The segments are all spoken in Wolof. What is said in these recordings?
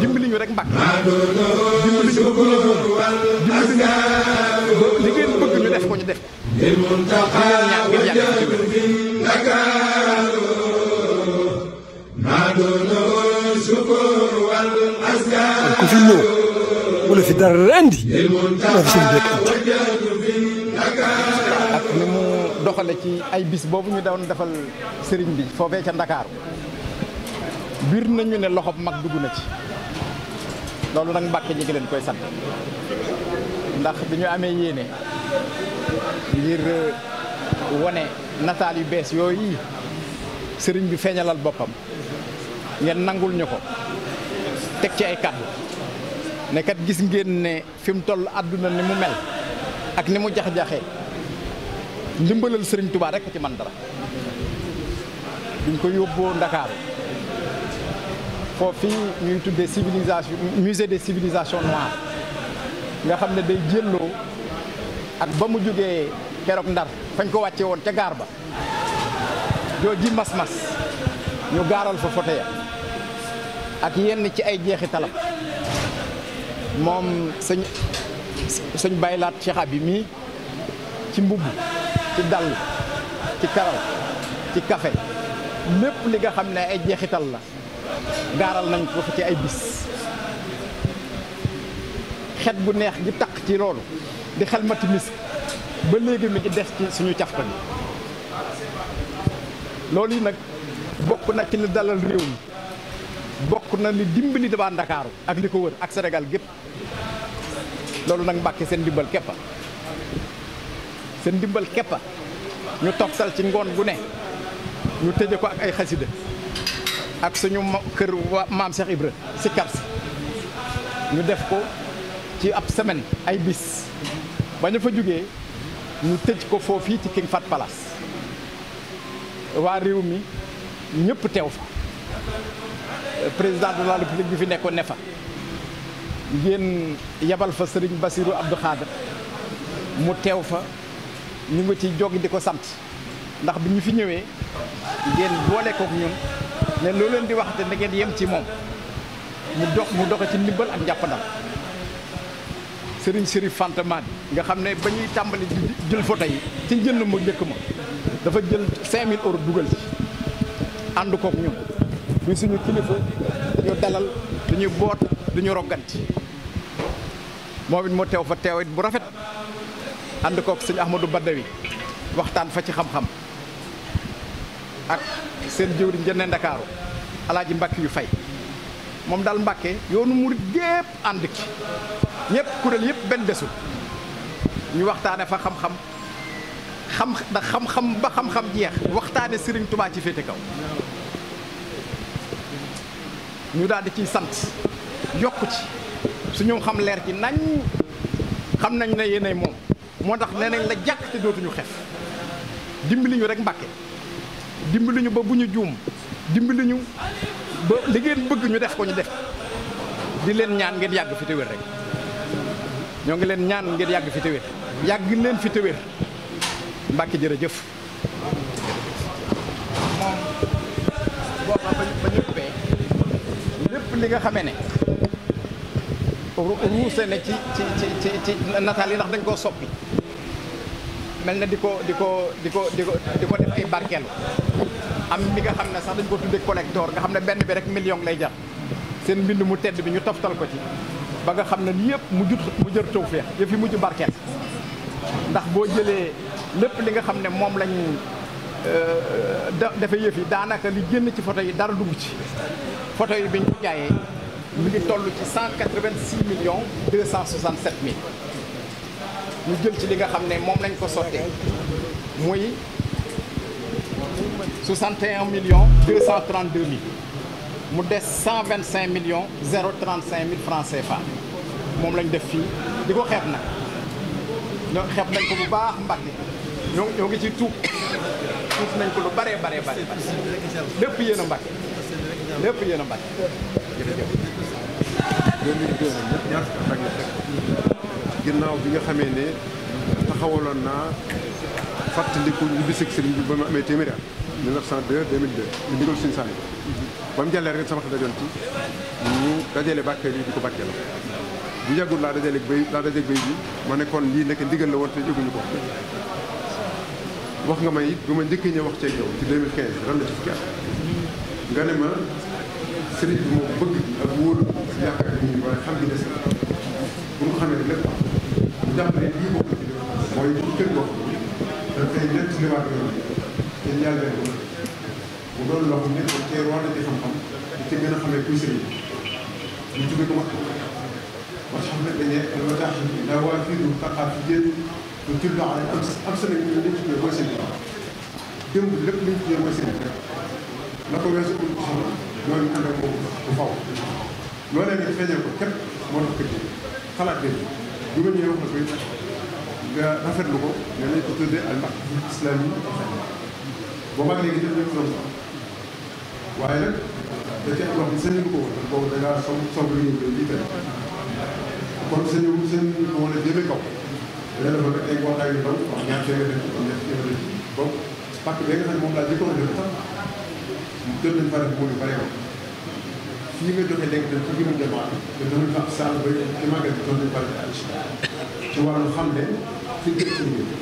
dimbali ñu rek Mbàkke dimbali ñu ba li ngeen bëgg ñu def ko ñu def ku fi ñëw wala fi dara indi maa fi seen dëkk ak ni mu doxale ci ay bis boobu ñu doon defal sëriñ bi foofee ca Ndakaaru biir nañu ne loxob mag dugg na ci loolu nag Mbàkke ñi ngi leen koy sant ndax bi ñu amee yéene ngir wone nataal yu bees yooyu sëriñ bi feeñalal boppam ngeen nangul ñu ko teg ci ay kàddu ne kat gis ngeen ne fi mu toll àdduna ni mu mel ak ni mu jax-jaxee ndimbalal sëriñ Touba rek ci man dara duñ ko yóbboo Ndakaaru foofu ñuy tuddee civilisation musée des civilisations noires nga xam ne day jëlloo ak ba mu jógee keroog Ndar fañ ko wàcce woon ca gaar ba jooji mas-mas ñu gaaral fa photo ya ak yenn ci ay jeexitalam moom sëñ baylaat Cheikh bi mii ci mbubb ci dàll ci karal ci café lépp li nga xam ne ay jeexital la gaaral nañ ko fa ci ay bis xet bu neex gi taq ci loolu di xel mati misk ba léegi mi ngi des ci suñu cafka bi loolu yi nag bokk na ci li dalal réew mi bokk na li dimbali dama Ndakaaru ak li ko wër ak Sénégal gépp loolu nag Mbàkke seen dimbal keppa seen dimbal keppa ñu toftal ci ngoon gu ne ñu tëje ko ak ay xasida ak suñu kër maam Cheikh Ibra si karsi ñu def ko ci ab semaine ay bis ba ñu fa jógee ñu tëj ko foofii ci King Fahd Palace waa réew mi ñëpp teew fa président de la république bi fi nekkoon ne fa ngeen yebal fa Serigne Bassirou Abdou Khadre mu teew fa ñu ngi ci joggi di ko sant ndax bi ñu fi ñëwee ngeen boole kook ñun ne loo leen di waxate na ngeen yem ci moom mu doxe ci ndimbal ak njàppandal Serigne Chérif Fanta Madi nga xam ne ba ñuy tàmbali jël photo yi ci njënd ma njëkk ma dafa jël 5000 euros dugal ci ànd kook ñun du suñu kilifa ñu dalal duñu boot duñu rogganti moom it moo teew fa teewit bu rafet ànd kook sëñ Ahmadou Badawi waxtaan fa ci xam-xam ak seen jëwriñ jënne Ndakaaru alaaji Mbàkke yu fay moom daal Mbàkke yoonu murit gépp ànd ki ñëpp kuréel yëpp benn desul ñu waxtaane fa xam-xam ndax xam-xam ba xam-xam jeex waxtaane Sëriñ Tubaa ci féete kaw ñu daal di ciy sant yokku ci suñu xam leer ci nañ xam nañ ne yéenay moom moo tax nee nañ la jàkk te dootuñu xef dimbali ñu rek Mbàkke dimbali ñu ba bu ñu juum dimbali ñu ba li ngeen bëgg ñu def ko ñu def di leen ñaan ngeen yàgg fi te wér rek ñoo ngi leen ñaan ngeen yàgg fi te wér yàgg leen fi te wér Mbàkke jërëjëf moom booba ba ñu ubbee lépp li nga xamee ne ruuse ne ci nataal yi ndax dañ koo soppi mel na di ko def ay barkeelu am bi nga xam ne sax dañ ko tuddee collector nga xam ne benn bi rek million lay jar seen mbind mu tedd bi ñu toftal ko ci ba nga xam ne yëpp mu jër tawfeex yëf yi mujj barkeel ndax boo jëlee lépp li nga xam ne moom lañ dafa yëf yi daanaka li génn ci photo yi dara dugg ci photo yi biñ ko jaayee mi ngi toll ci 186 millions 267 mille ñu jël ci li nga xam ne moom lañ ko sottee muy 61 millions 232 mille mu des 125 millions 035 mille francs CFA moom lañ def fii di ko xeeb nag ñoo xeeb nañ ko bu baax Mbàkke ñoo ngi ci tuub nañ ko lu bare lépp yéen a Mbàkke lépp yéen a Mbàkke jërëjëf ginnaaw bi nga xamee ne taxawaloon naa fàttaliku ñu bisig sëriñ bi ba mu amee téeméeri at 1902 2002 di ndigal suñu sànni ba mu jàllee rek sama xel dajoon ci ñu dajale bàkkeel yi di ko bàkkeel bu yàggul laa dajaleeg béy bi ma ne kon lii nekk ndigal la woon te jóguñu ko wax nga ma it bu ma njëkkee ñëw wax ceeg yow ci 2015 ren la ci fukki at nga ne ma sëriñ bi moom bëgg ak wóolu yaakaar nit ñi waaye xam gi des bu nga xamee ne lépp ñu jàpp ne lii bokk ci mooy bu kër bokk dañ koy nett liwaat yoon te yàlla leen ko mu doon loo xam ne dañ cee war a ci xam-xam di ci gën a xamee kuy sëriñ ñu tuddee ko wax xam ne dañee dama tax daa waa fii du taxaat fi jéem lu tudd am sa nag ñu liñ tuddee mooy sëriñ démb lépp liñ tuddee mooy sëriñ rek la ko weesu ko soxla mooy ñu ànd ak moom bu faw loolee nga feeñal ko képp moo tax kër xalaat bi bu ma ñëwee wax la koy nga rafetlu ko ne nañ ko tuddee al maqsad islami boobaag léegi def nañ ko doon waaye nag da ci am loo xam ne sañu ko woon boobu da ngaa somb liggéey bi lii tey kon sañu ko woon a jëmee kaw dana defoon rek ay mbootaay yu ndaw wax ñaar téeméer def ko ñett téeméer def boobu pàcc bi nga xam ne moom laa jëkkoon a def sax jot nañ fa def mu bare ko fii nga joxe léegi dem ci gën a jamaat te dama fa saal ba ci màggal bi doon nañ bare ci wàllu xam ne fi gën ci liggéey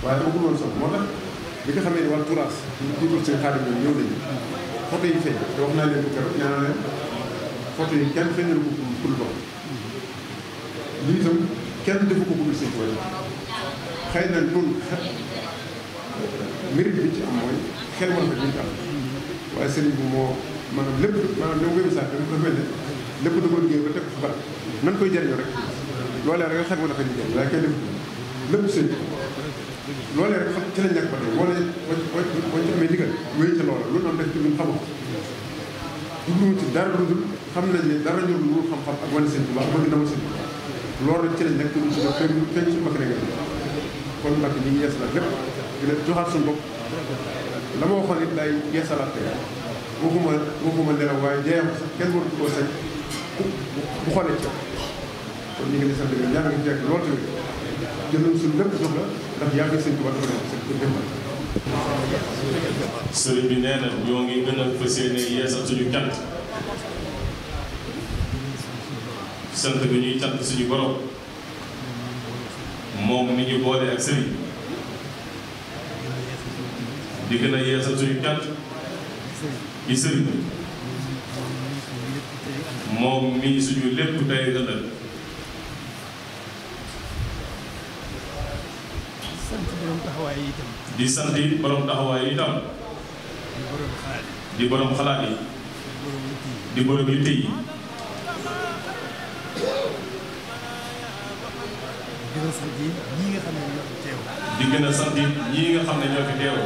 waaye bëggul woon sax moo tax bi nga xamee ne wàllu turaas ñu jiital seen xaadim ñoom ñëw nañu photo yi feeñ te wax naa leen ko keroog ñaanal leen photo yi kenn feeñal ko pour dox lii itam kenn defu ko bëgg seen tool xëy na loolu mérite bi ci am mooy xel ma rafet bi ñu am waaye sëriñ bi moo maanaam lépp maanaam li ma koy misaal dafa mel ne lépp da ko liggéey ba teg ko fi barab nan koy jëriñoo rek loolee rek xel ma rafet ñu jëriñ waaye kenn def lépp sëñ loolee rek ci lañ nekk ba tey wala boo ci amee ndigal wéy ca loola lu doon def ci luñ xamoo jubluwu ci dara lu dul xam nañ ne dara ñor lu xam-xam ak wane sëñ Tuubaa bëgg na ma sëñ loolu rek ci lañ nekk ci def feeñ suñu makk nga kon nag ñu ngi yeesalaat lépp di leen joxaat suñu bopp la ma waxoon it lay yeesalaat tey waxuma nelaw waaye jeexam sax kenn waratu koo sañ bu xoolee ci kon ñu ngi leen sant ñaan nga fekk loolu tamit jël nañ suñu lépp jox la ndax yaa ngi sëñ Tuubaa dafa nekk sëñ Tuubaa. sëriñ bi nee na ñoo ngi gën a fas yéene yeesal suñu cant sant bi ñuy cant suñu borom moom mi ñu boole ak sëriñ di gën a yeesal suñu cant ci sëriñ moom mi suñu lépp tey ëllëg di sant borom taxawaay yi itam di borom xalaat yi di borom yitte yi di gën a sant ñii nga xam ne ñoo fi teew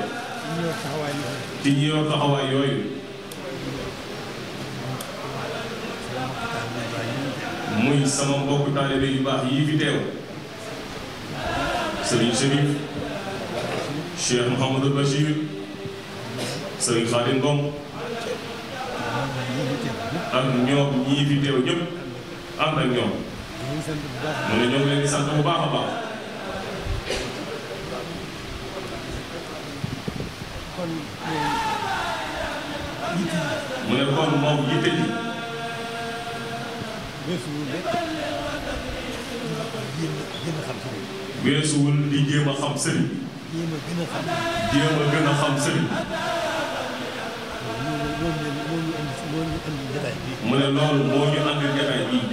ci ñi yor taxawaay yooyu muy sama mbokku taalibe yu baax yii fi teew Serigne Chérif Cheikh Mouhamadou Bachir Serigne Khadim Ngom ak ñoom ñii fi teew ñëpp ànd ak ñoom mu ne ñoo ngi leen di sant bu baax a baax mu ne kon moom yitte ji weesuwul di jéem a xam sëriñ jéem a gën a xam sëriñ mu ne loolu moo ñu andi jataay bii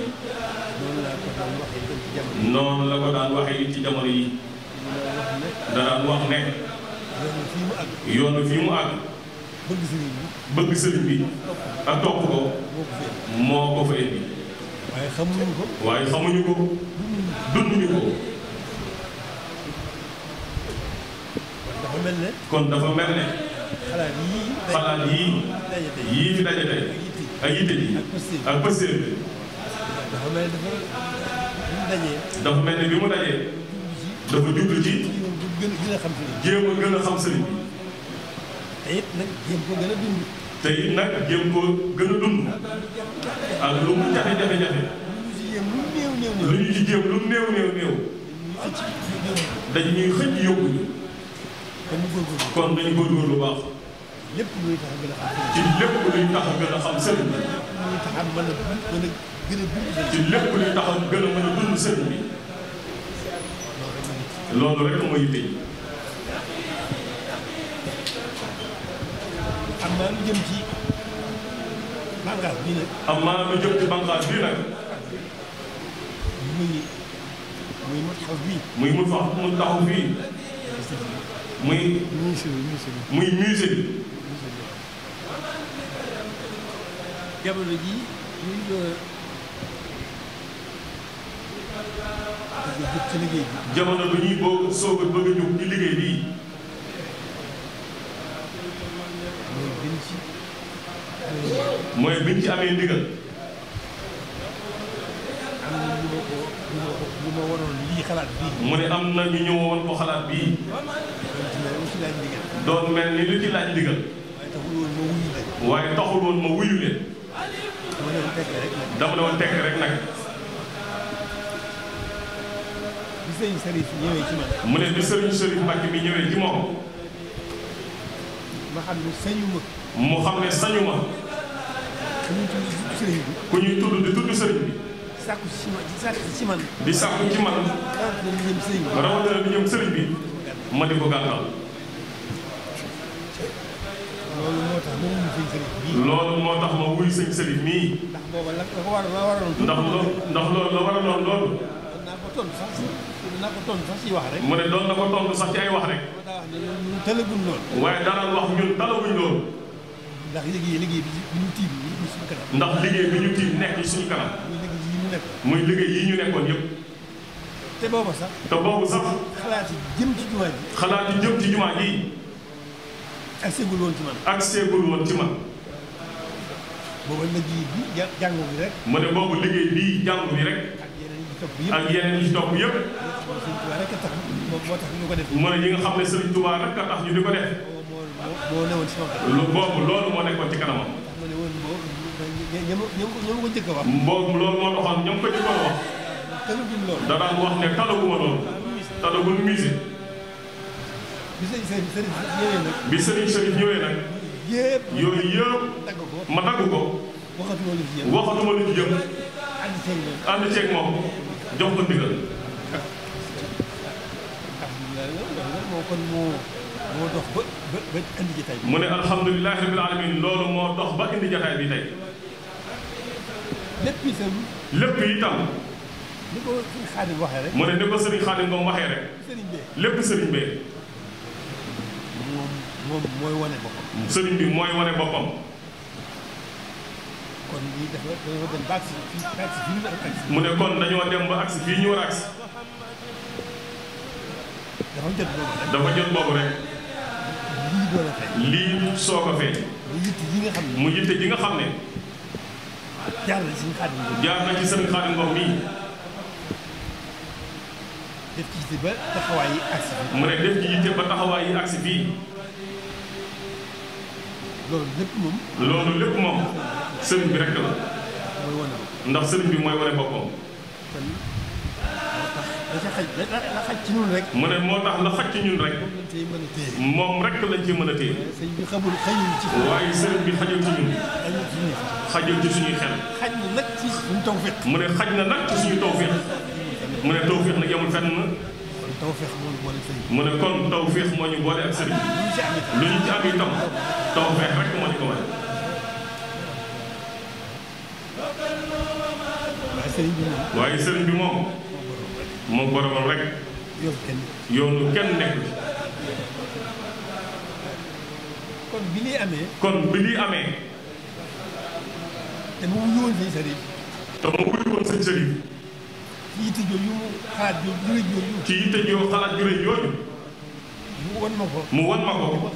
noonu la ko daan waxee ci jamono yi da daan wax ne yoonu fii mu àgg bëgg sëriñ bi ak topp ko moo ko fa indi waaye xamuñu ko dunduñu ko kon dafa mel ne xalaat yii fi daje tey ak yitte ji ak pëstéer bi dafa mel ne bi mu dajee dafa jublu ci jéem a gën a xam sëriñ bi te it nag jéem ko gën a dund te it nag jéem ko gën a dund ak lu mu jafe-jafe lu ñu ci jéem lu mu néew dañuy xëcc yóbbu ñu kon dañu góorgóorlu lu baax lépp luy tax a gën a xam ci lépp luy tax a gën a xam sëriñ bi luy tax a mën a gën a dund ci lépp luy tax a gën a mën a dund sëriñ bi loolu rek mooy yitte yi am naa lu jëm ci bànqaas bii nag am naa lu jëm ci bànqaas bii nag muy mu taxaw bii muy mu taxaw fii muy musée bi jamono jii ñuy bëgg a jóg ci liggéey bi jamono bi ñuy soog a bëgg a jóg ci liggéey bii mooy biñ ci amee ndigal ñu ma waroon lii xalaat bii mu ne am na ñu ñëwoon ko xalaat bii doon mel ni lu ci laaj ndigal waaye taxul woon ma wuyu leen dama ne woon tekk rek nag bi sëriñ Sërif ñëwee ci man mu ne bi sëriñ Sërif Mbàkke bi ñëwee ci moom ma xam ne sañu ma mu xam ne sañu ma ku ñuy tudd di tudd sëriñ bi sàkku ci man di sàkku ci man rawatina di ñëm sëriñ bi ma di ko gàttal loolu moo tax ma wuy sëñ sëriñ bii ndax booba la ko waroon ndax loolu la waraloon loolu naa ko tontu sax ci wax rek mu ne doon na ko tontu sax ci ay wax rek talaguñ loolu waaye dara wax ñun talaguñ loolu ndax liggéey bi ñu tiim ñu suñu kanam ndax liggéey bi ñu tiim nekk ci suñu kanam muy liggéey yi ñu nekkoon yëpp te boobu sax xalaat yi jëm ci jumaa ji ak seegul woon ci man boobu liggéey bi jàngu bi rek mu ne boobu liggéey bii jàngu bi rek ak yeneen yi ci topp yëpp moo tax ñu ko def mu ne ñi nga xam ne Sëriñ Tuubaa rek a tax ñu di ko def moo newoon ci sama boobu loolu moo nekkoon ci kanamam ñoom ko njëkk a wax boobu loolu moo taxoon ñoom ko njëkk a wax talaguñ loolu da daan wax ne talaguma loolu talagul musée bi sëriñ Sërif ñëwee nag yooyu yëpp ma dagg ko waxatuma lu ci jëm ànd ceeg moom jox ko ndigal moo dox ba indi jataay bi mu ne alhamdulilahi rabbil alamin loolu moo dox ba indi jataay bi tey lépp itam ni ko sëriñ Xaadim waxee rek mu ne ni ko sëriñ Xaadim Ngom waxee rek lépp sëriñ bee moom mooy wane boppam sëriñ bi mooy wane boppam kon lii dafa dem ba agsi fii mu ne kon dañoo dem ba agsi fii ñu war a agsi dafa jot boobu rek lii soo ko fee mu yitte ji nga xam ne jaar na ci sëriñ Xaadim Ngom mii def ci yitte ba taxawaay yi agsi fii mu ne def ci yitte ba taxawaay yi agsi fii loolu lépp moom sëriñ bi rek la ndax sëriñ bi mooy wane boppam la xaj ci ñun rek mu ne moo tax la xaj ci ñun rek moom rek lañ ci mën a téye waaye sëriñ bi xajul ci ñun xajul ci suñuy xel xaj na nag ci suñu tawfeex mu ne xaj na nag ci suñu tawfeex mu ne tawfeex nag yamul fenn mu ne kon tawfeex moo ñu boole ak sëriñ lu ñu ci am itam tawfeex rek moo ñu ko wane waaye sëriñ bi moom moom boromam rek yoonu kenn nekk ci kon bi lii amee te mu wuyu woon sëñ Sërif ci yitte jooju ci yitte joo xalaat ju rëy jooju mu wan ma ko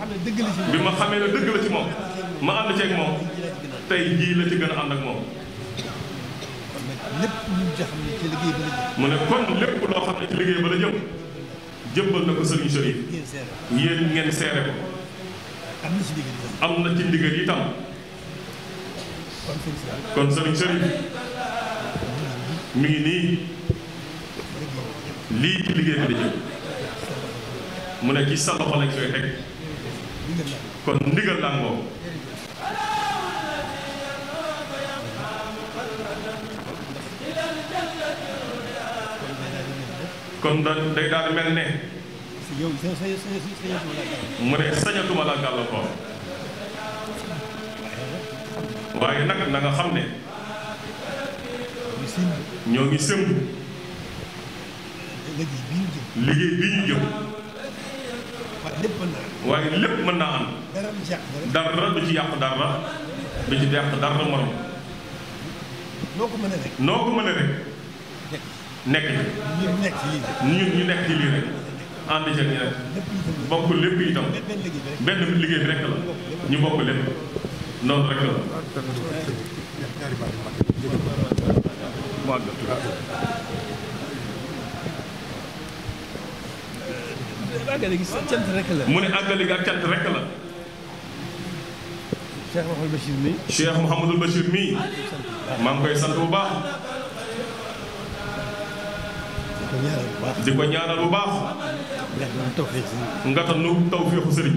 bi ma xamee ne dëgg la ci moom ma ànd ceeg moom tey jii la ci gën a ànd ak moom mu ne kon lépp loo xam ne ci liggéey ba la jëm jëbbal na ko sëriñ Sërif yéen ngeen seere ko am na ci ndigal itam kon sëriñ Sërif mi ngi nii lii ci liggéey bi la jëm mu ne ci sa loxo lañ koy teg kon ndigal laa ngoo kon day daal di mel ne mu ne sañatuma la gàllankoor waaye nag na nga xam ne ñoo ngi sëmb liggéey bii ñu jëm waaye lépp mën naa am dara du ci yàq dara du ci yàq dara morom noo ko mën a rek nekk ñun ñu nekk ci lii rek ànd ca ñi rek bokk lépp itam benn liggéey bi rek la ñu bokk lépp noonu rek la àggale gi cant rek la. mu ne àggale gi ak cant rek la. Cheikh Mouhamadul Bachir mii. Cheikh Mouhamadul Bachir mii. maa ngi koy sant bu baax. di ko ñaanal bu baax. nga tam nu tawfeexu sëriñ.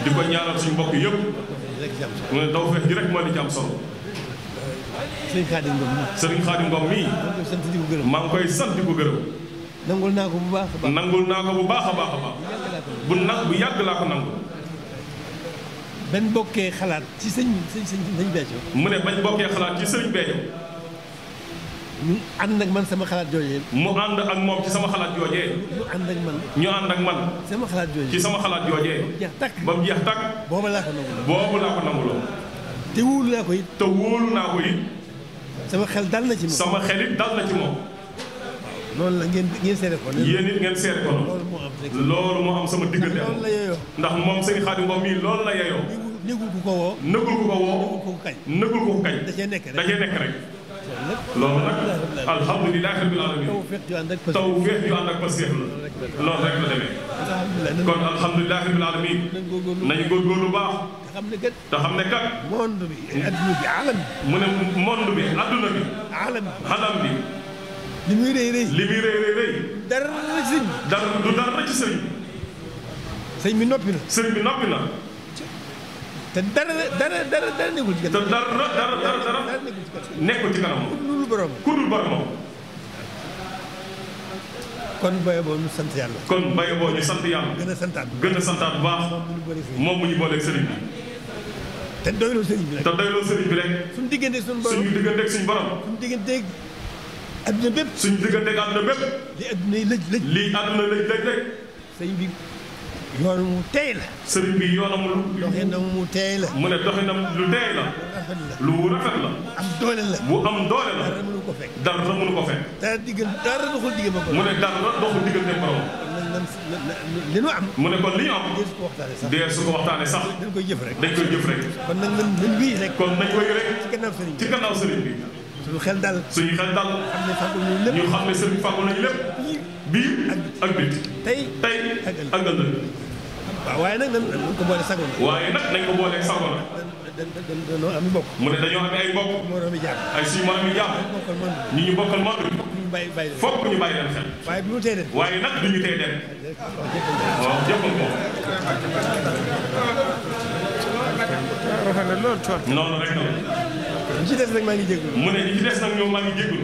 di ko ñaanal suñu mbokk yëpp. mu ne tawfeex ji rek moo di ci am solo. Sëriñ Xaadim Ngom mii. Sëriñ Xaadim Ngom mii. maa ngi koy sant di ko gërëm. nangul naa ko bu baax a baax. nangul naa ko bu baax a baax a baax. bu yàgg laa ko nangul. bañ bokkee xalaat ci sëñ Béthio. mu ne bañ bokkee xalaat ci sëriñ Béthio. ñu ànd ak man sama xalaat joojee. mu ànd ak moom ci sama xalaat joojee. ñu ànd ak man. ñu ànd ak man. sama xalaat joojee. ci sama xalaat joojee. ba mu jeex tàkk. boobu laa ko nanguloo. boobu laa ko nanguloo. te wóolu naa ko it. te wóolu naa ko it. sama xel dal na ci moom. sama xel it dal na ci moom. loolu la ngeen seede ko. yéen it ngeen seede ko. loolu moo am sama diggante. loolu la yeyoo. ndax moom sëñ Xaadim Ngom mii loolu la yeyoo. négul ku ko woo. négul ku ko woo. négul ku ko kañ. négul ku ko kañ. da cee nekk rek. da cee nekk rek. loolu nag alhamdulilah rabbil alamin. tawfeex ju ànd ak pastéef. tawfeex ju ànd ak pastéef la. loolu rek la demee. kon alhamdulilah rabbil alamin. nañu góorgóorlu baax. te xam ne kat. monde bi adduna bi alam bi. mu ne monde bi adduna bi. alam bi. li muy rëy rëy. li muy rëy rëy rëy. dara ci sëñ bi. du dara ci sëriñ bi. sëñ bi noppi na. sëriñ bi noppi na. te dara nekkul ci kanam. te dara nekkul ci kanam. ku dul borom. ku dul borom. kon baye boo ñu sant yàlla. kon baye boo ñu sant yàlla. gën a santaat bu baax. moom mu ñu booleeg sëriñ bi. te doyloo sëriñ bi rek. te doyloo sëriñ bi rek. suñu digganteeg suñu borom. suñu digganteeg suñu borom. suñu digganteeg adduna bépp. suñu digganteeg adduna bépp. li adduna yi lëj. lii adduna lëj rek. sëriñ bi yoonu mu teey la. sëriñ bi yoonam lu. doxinam mu teey la. mu ne doxinam lu teey la. lu rafet la. am doole la. bu am doole la. dara mënu ko fekk. dara mënu ko fekk. dara doxul diggante borom. mu ne dara doxul diggante borom. li nu am. mu ne kon li ñu am. dee su ko waxtaanee sax. dañ koy jëf rek. dañ koy jëf rek. kon nag nañ wéy rek. kon nañ wéy rek. ci gannaaw sëriñ bi. suñu xel dal. suñu xel dal. xam ne fàggul nañu lépp. ñu xam ne sëriñ fàggul nañu lépp. bii ak bit. tey ak ëllëg. waaw waaye nag nañ ko boole sago na. waaye nag nañ ko boole sago na. dañoo am mbokk. mu ne dañoo am ay mbokk. moromi jaam. ay suñu moromi jaam. ñi ñu bokkal monde bi. fokk ñu bàyyi leen xel. waaye du ñu tey dem. waaye nag du ñu tey dem. waaw jëppal ko. rafet na lool coot. noonu rek la. li ci des nag maa ngi jégalu. mu ne li ci des nag ñoom maa ngi jégalu.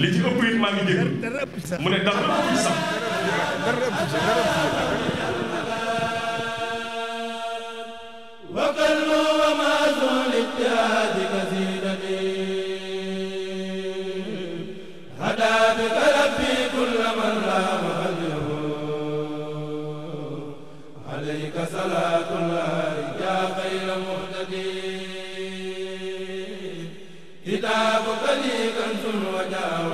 li ci ëpp it maa ngi jégalu. dara ëpp ci sax. mu ne dara ëpp ci sax. dara ëpp ci dara ëpp ci. كتابك لي كنز وجاه